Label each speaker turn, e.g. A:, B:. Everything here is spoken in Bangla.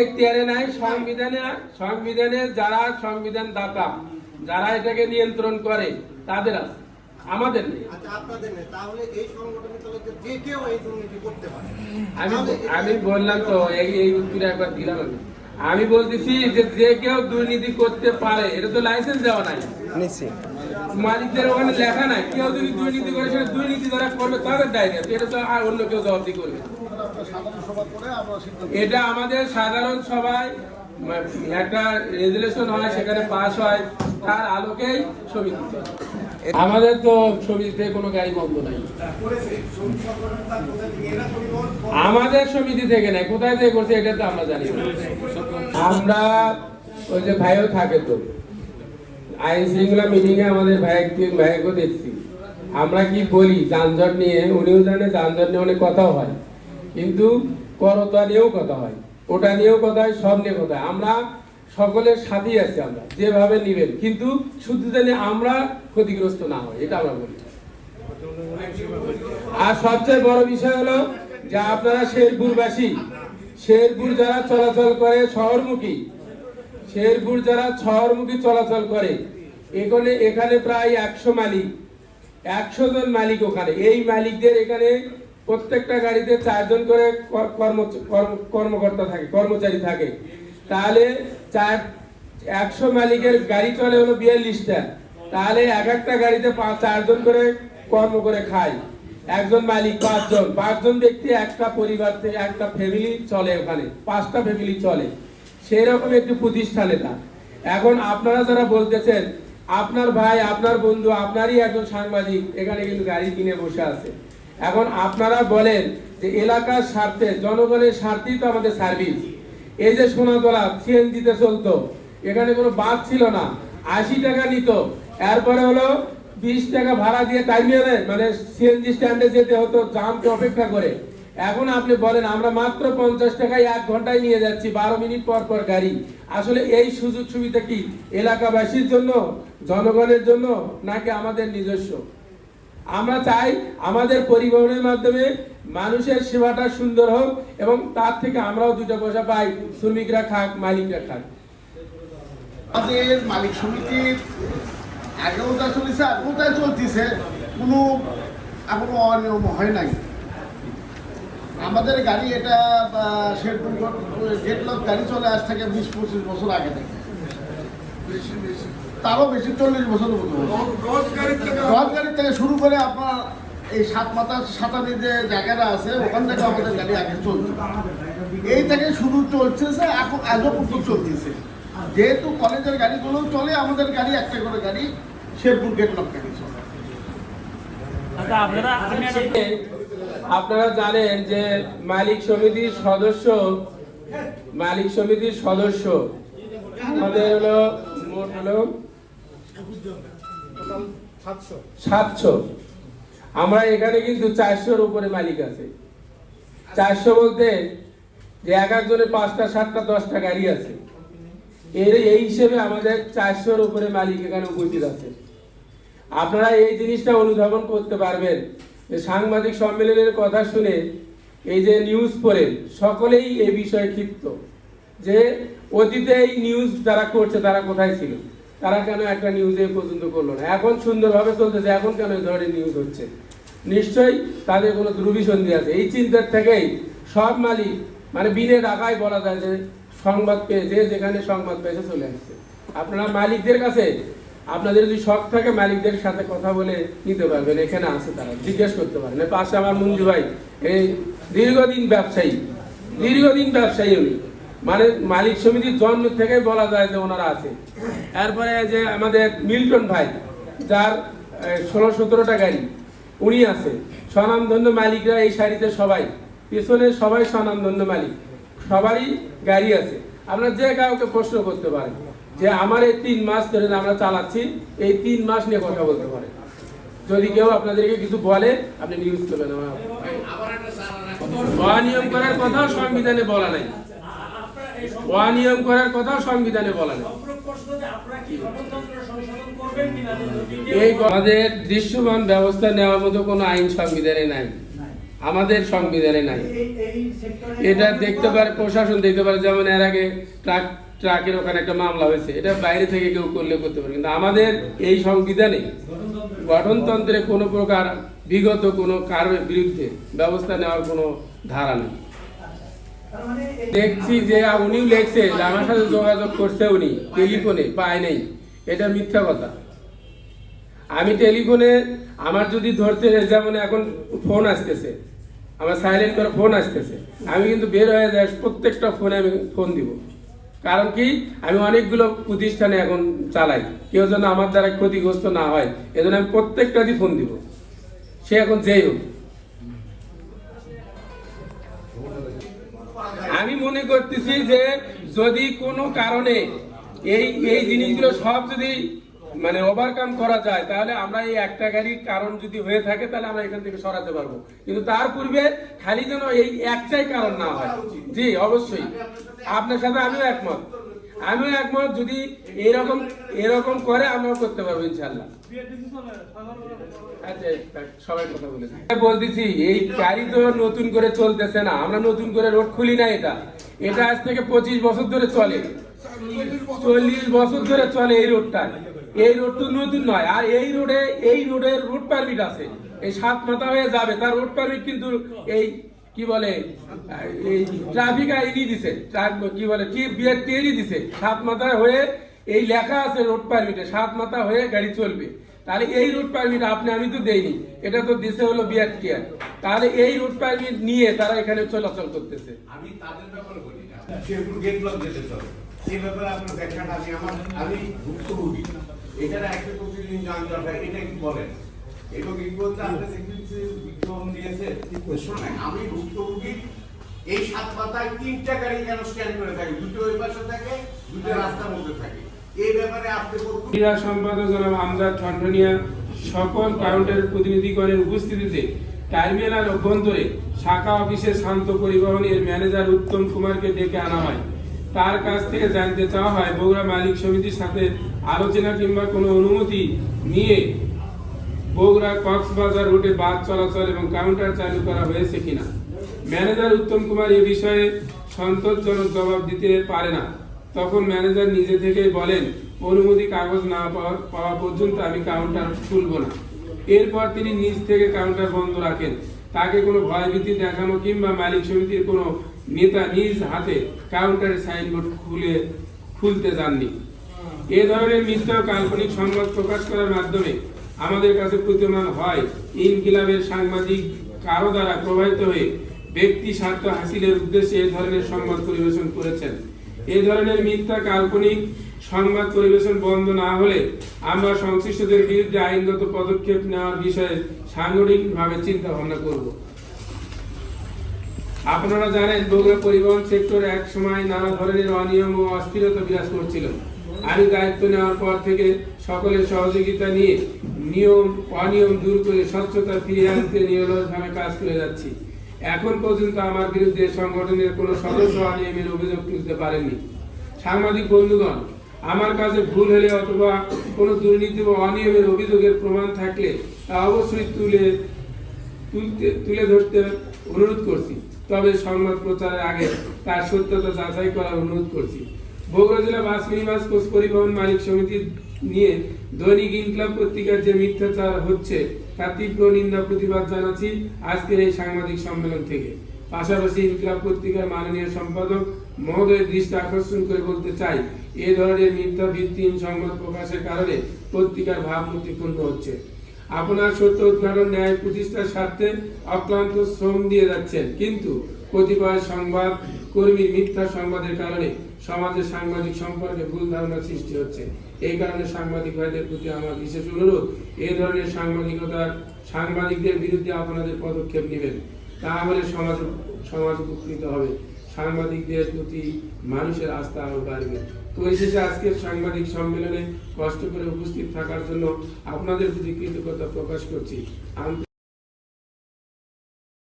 A: এখতিয়ারে নাই, সংবিধানে যারা সংবিধান দাতা, যারা এটাকে নিয়ন্ত্রণ করে তাদের আছে, আমাদের নেই। আমি বললাম তো এই উত্তরে একবার দিলাম। আমি বলতেছি যে যে কেউ দুর্নীতি করতে পারে, এটা তো লাইসেন্স দেওয়া নাই, মালিকদের ওখানে লেখা নাই। কেউ যদি দুর্নীতি করে সেটা দুর্নীতি যারা করবে তাদের দায়িত্ব, এটা তো আর অন্য কেউ জবাবদি করবে। এটা আমাদের সাধারণ সভায় একটা রেজুলেশন হয়, সেখানে পাস হয়, তার আলোকেই সমিতি। আমাদের তো সমিতিতে কোনো গাড়ি বন্ধ নাই, আমাদের সমিতি থেকে নাই, কোথায় থেকে করছে এটা তো আমরা জানি না। আমরা ওই যে ভাইও থাকে তো আইন শৃঙ্খলা মিটিং এ আমাদের ভাইকে দেখছি, আমরা কি বলি যানজট নিয়ে, উনিও জানে যানজট নিয়ে অনেক কথা হয়, কিন্তু করতা নিয়েও কথা হয়, ওটা নিয়েও কথা হয়, সব নিয়ে কথা হয়। আমরা সকলের সাথেই আছি, আমরা যেভাবে নিবেন, কিন্তু শুধু জানি আমরা ক্ষতিগ্রস্ত না হয়, এটা আমরা বলি। আর সবচেয়ে বড় বিষয় হলো যে আপনারা শেরপুরবাসী, শেরপুর যারা চলাচল করে শহরমুখী, শেরপুর যারা শহরমুখী চলাচল করে, এখানে প্রায় 100 মালিক, 100 জন মালিক ওখানে। এই মালিকদের এখানে প্রত্যেকটা গাড়িতে 4 জন করে কর্মকর্তা থাকে, কর্মচারী থাকে। তাহলে 100 মালিকের গাড়ি চলে হলো 42টা, তাহলে এক একটা গাড়িতে 4 জন করে কর্ম করে খায়। একজন মালিক 5 জন ব্যক্তি, একটা পরিবার থেকে একটা ফ্যামিলি চলে, ওখানে 5টা ফ্যামিলি চলে। সেই রকম একটি প্রতিষ্ঠান এটা। এখন আপনারা যারা বলতেছেন, আপনার ভাই, আপনার বন্ধু, আপনারই একজন সাংবাদিক এখানে কিন্তু গাড়ি কিনে বসে আছে। এখন আপনারা বলেন যে এলাকার স্বার্থে, জনগণের স্বার্থেই তো আমাদের সার্ভিস। এই যে সোনাতলা সিএনজিতে চলতো, এখানে কোনো বাস ছিল না, 80 টাকা নিত, এরপরে হলো 20 টাকা ভাড়া দিয়ে টাইমিয়ে, মানে সিএনজি স্ট্যান্ডে যেতে হতো জামকে অপেক্ষা করে। এখন আপনি বলেন আমরা মাত্র 50 টাকায় 1 ঘন্টায় নিয়ে যাচ্ছি, 12 মিনিট পর পর গাড়ি। আসলে এই সুযোগ সুবিধা কি এলাকাবাসীর জন্য, জনগণের জন্য, নাকি আমাদের নিজস্ব? আমরা চাই আমাদের পরিবহনের মাধ্যমে মানুষের সেবাটা সুন্দর হোক, এবং তার থেকে আমরাও 2টা পয়সা পাই, শ্রমিকরা খাক, মালিকরা খাক।
B: আমাদের মালিক সমিতির আগেও যা চলেছে এখনো তাই চলতেছে, কোনো এখনো অনিয়ম হয় নাই। আমাদের গাড়ি এটা শেরপুর গেটলক গাড়ি চলে আজ থেকে 20-25 বছর আগে থেকে, তারও বেশি 40 বছর রথ গাড়ির থেকে শুরু করে আপনার এই 7 মাথার সাতানি যে জায়গাটা আছে, ওখান থেকে আমাদের গাড়ি আগে চলছে, এই থেকে শুরু চলতেছে, এখন আজও পর্যন্ত চলতেছে। যেহেতু কলেজের গাড়িগুলো চলে, আমাদের গাড়ি একটা করে গাড়ি শেরপুর গেটলক গাড়ি চলে।
A: আপনারা জানেন যে মালিক সমিতির সদস্য আমাদের হলো মোট হলো 700। আমরা এখানে কিন্তু 400-র উপরে মালিক আছে। 400 বলতে যে এক একজনের 5টা 7টা 10টা গাড়ি আছে, এই হিসেবে আমাদের 400-র উপরে মালিক এখানে উপস্থিত আছে। আপনারা এই জিনিসটা অনুধাবন করতে পারবেন যে সাংবাদিক সম্মেলনের কথা শুনে, এই যে নিউজ পড়ে সকলেই এই বিষয়ে ক্ষিপ্ত যে অতীতে এই নিউজ যারা করছে তারা কোথায় ছিল, তারা কেন একটা নিউজে পর্যন্ত করলো না, এখন সুন্দরভাবে চলতেছে, এখন কেন এই ধরনের নিউজ হচ্ছে? নিশ্চয়ই তাদের কোনো দুর্বিসন্ধি আছে। এই চিন্তার থেকেই সব মালিক, মানে বিনে টাকায় বলা যায় যে সংবাদ পেয়ে, যে যেখানে সংবাদ পেয়েছে চলে আসছে। আপনারা মালিকদের কাছে, আপনাদের যদি শখ থাকে, মালিকদের সাথে কথা বলে নিতে পারবেন, এখানে আছে, তারা জিজ্ঞেস করতে পারেন। পাশে আমার মঞ্জু ভাই, এই দীর্ঘদিন ব্যবসায়ী উনি, মানে মালিক সমিতির জন্ম থেকে বলা যায় যে ওনারা আছে। এরপরে যে আমাদের মিল্টন ভাই, যার 16-17টা গাড়ি, উনি আছে। স্বনামধন্য মালিকরা এই সারিতে সবাই, পেছনে সবাই স্বনামধন্য মালিক, সবারই গাড়ি আছে। আপনারা যে কাউকে প্রশ্ন করতে পারেন যে আমার এই 3 মাস ধরে আমরা চালাচ্ছি, এই 3 মাস নিয়ে কথা বলতে পারেন। যদি কেউ আপনাদেরকে কিছু বলে, আপনি নিউজ করবেন। অনিয়ম করার কথাও সংবিধানে বলা নাই, অনিয়ম করার কথাও সংবিধানে বলা নাই। এই আমাদের দৃশ্যমান ব্যবস্থা নেওয়ার মতো কোনো আইন সংবিধানে নাই। আমাদের সংবিধানে নাই। এটা দেখতে পারে প্রশাসন, দেখতে পারে, যেমন এর আগে ট্রাকের ওখানে একটা মামলা হয়েছে, এটা বাইরে থেকে কেউ করলে করতে পারে, কিন্তু আমাদের এই সংবিধানে গঠনতন্ত্রে কোনো প্রকার বিগত কোনো কারোর বিরুদ্ধে ব্যবস্থা নেওয়ার কোনো ধারা নেই। দেখছি যে উনিও লেখছে যে আমার সাথে যোগাযোগ করছে, উনি টেলিফোনে পায় নাই, এটা মিথ্যা কথা। আমি টেলিফোনে আমার যদি ধরতে, যেমন এখন ফোন আসতেছে, আমার সাইলেন্ট করে ফোন আসতেছে, আমি কিন্তু বের হয়ে যাই, প্রত্যেকটা ফোনে আমি ফোন দিব। কারণ কি, আমি অনেকগুলো প্রতিষ্ঠানে এখন চালাই, কেউ যেন আমার দ্বারা ক্ষতিগ্রস্ত না হয়, এজন্য আমি প্রত্যেকটা দিয়ে ফোন দিব, সে এখন যেই হোক। আমি মনে করতেছি যে যদি কোনো কারণে এই এই জিনিসগুলো সব যদি মানে ওভারকাম করা যায়, তাহলে আমরা এই একটা গাড়ির কারণ যদি হয়ে থাকে, তাহলে আমরা এখান থেকে সরাতে পারবো। কিন্তু তার পূর্বে খালি যেন এই একটাই কারণ না হয়। জি অবশ্যই, আপনার সাথে আমিও একমত। যদি এরকম করে আমরাও করতে পারবো ইনশাল্লাহ। সবাই কথা বলেছি, বলতেছি এই গাড়ি তো নতুন করে চলতেছে না, আমরা নতুন করে রোড খুলি না, এটা আজ থেকে 25 বছর ধরে চলে, 40 বছর ধরে চলে এই রোডটা। এই রোড তো নতুন নয়, আর এই রোডের রুট পারমিট আছে, এই 7 মাথা হয়ে যাবে, তার রুট পারমিট কিন্তু এই কি বলে এই ট্রাফিক আইনি দিছে, কি বলে টিআরটি দিছে, 7 মাথা হয়ে এই লেখা আছে রোড পারমিটে 7 মাথা হয়ে গাড়ি চলবে। তাহলে এই রুট পারমিট আমি তো দেইনি, এটা তো দিছে হলো বিআরটিআর। তাহলে এই রুট পারমিট নিয়ে তারা এখানে চলাচল করতেছে।
C: আমি তাদের ব্যাপারে বলি না, শেরপুর গেট ব্লক যেতে চলে, সেই ব্যাপারে আপনার ব্যাখ্যাটা আমি ভুক্তভোগী, এটার একটা প্রতিদিন যানজট হয়, এটা কি বলেন? এবং কি বলতে আপনি বিজ্ঞাপন দিয়েছে, শোনেন, আমি ভুক্তভোগী। এই 7 পাতায় 3টা গাড়ি কেন স্ট্যান্ড করে থাকে, দুটো ওই পাশে থাকে, দুটো রাস্তার মধ্যে থাকে, এই ব্যাপারে আপনি
A: ক্রীড়া সম্পাদক জনাব আমজাদ ঠনঠনিয়া সকল কাউন্টারের প্রতিনিধিগণের উপস্থিতিতে টার্মিনাল অভ্যন্তরে শাখা অফিসে শান্ত পরিবহন এর ম্যানেজার উত্তম কুমারকে ডেকে আনা হয়। তার কাছ থেকে জানতে চাওয়া হয় বগুড়া মালিক সমিতির সাথে আলোচনা কিংবা কোনো অনুমতি নিয়ে বগুড়া কক্সবাজার রুটে বাস চলাচল এবং কাউন্টার চালু করা হয়েছে কিনা। ম্যানেজার উত্তম কুমার এ বিষয়ে সন্তোষজনক জবাব দিতে পারে না। তখন ম্যানেজার নিজে থেকেই বলেন, অনুমতি কাগজ না পাওয়া পর্যন্ত আমি কাউন্টার খুলব না। এরপর তিনি নিজ থেকে কাউন্টার বন্ধ রাখেন। তাকে কোনো ভয়ভীতি দেখানো কিংবা মালিক সমিতির কোনো নেতা নিজ হাতে কাউন্টারের সাইনবোর্ড খুলতে যাননি। এ ধরনের মিথ্যা ও কাল্পনিক সংবাদ প্রকাশ করার মাধ্যমে আমাদের কাছে প্রতীয়মান হয় ইনকিলাবের সাংবাদিক কারো দ্বারা প্রভাবিত হয়ে ব্যক্তি স্বার্থ হাসিলের উদ্দেশ্যে এ ধরনের সংবাদ পরিবেশন করেছেন। এই ধরনের মিথ্যা কাল্পনিক সংবাদ পরিবেশন বন্ধ না হলে আমরা সংশ্লিষ্টদের বিরুদ্ধে আইনগত পদক্ষেপ নেওয়ার বিষয়ে সাংগঠনিকভাবে চিন্তা ভাবনা করব। আপনারা জানেন, বগুড়া পরিবহন সেক্টরে এক সময় নানা ধরনের অনিয়ম ও অস্থিরতা বিরাজ করছিল। আমি দায়িত্ব নেওয়ার পর থেকে সকলের সহযোগিতা নিয়ে অনিয়ম দূর করে স্বচ্ছতা ফিরিয়ে আনতে নিরলসভাবে কাজ করে যাচ্ছি। এখন পর্যন্ত আমার বিরুদ্ধে সংগঠনের কোনো সদস্য অনিয়মের অভিযোগ তুলতে পারেননি। সাংবাদিক বন্ধুগণ, আমার কাছে ভুল হলে অথবা কোনো দুর্নীতি বা অনিয়মের অভিযোগের প্রমাণ থাকলে তা অবশ্যই তুলে ধরতে অনুরোধ করছি। তবে সংবাদ প্রচারের আগে তার সত্যতা যাচাই করার অনুরোধ করছি। বগুড়া জেলা বাস মিনিবাস কোচ পরিবহন মালিক সমিতি নিয়ে দৈনিক ইনকিলাব পত্রিকার যে মিথ্যাচার হচ্ছে তার তীব্র নিন্দা প্রতিবাদ জানাচ্ছি আজকের এই সাংবাদিক সম্মেলন থেকে। পাশাপাশি ইনকিলাব পত্রিকার মাননীয় সম্পাদক মহোদয়ের দৃষ্টি আকর্ষণ করে বলতে চাই, এ ধরনের মিথ্যা ভিত্তিহীন সংবাদ প্রকাশের কারণে পত্রিকার ভাবমূর্তি ক্ষুণ্ণ হচ্ছে। আপনার সত্য উদ্ঘাটন ন্যায় প্রতিষ্ঠার স্বার্থে অক্লান্ত শ্রম দিয়ে যাচ্ছেন, কিন্তু কতিপয় সংবাদ কর্মীর মিথ্যা সংবাদের কারণে সমাজের সাংবাদিক সম্পর্কে ভুল ধারণা সৃষ্টি হচ্ছে। এই কারণে সাংবাদিক ভাইদের প্রতি আমার বিশেষ অনুরোধ, এই ধরনের সাংবাদিকদের বিরুদ্ধে আপনাদের পদক্ষেপ নেবেন, তাহলে সমাজ উপকৃত হবে, সাংবাদিকদের প্রতি মানুষের আস্থা আরো বাড়বে। পরিশেষে আজকের সাংবাদিক সম্মেলনে কষ্ট করে উপস্থিত থাকার জন্য আপনাদের প্রতি কৃতজ্ঞতা প্রকাশ করছি।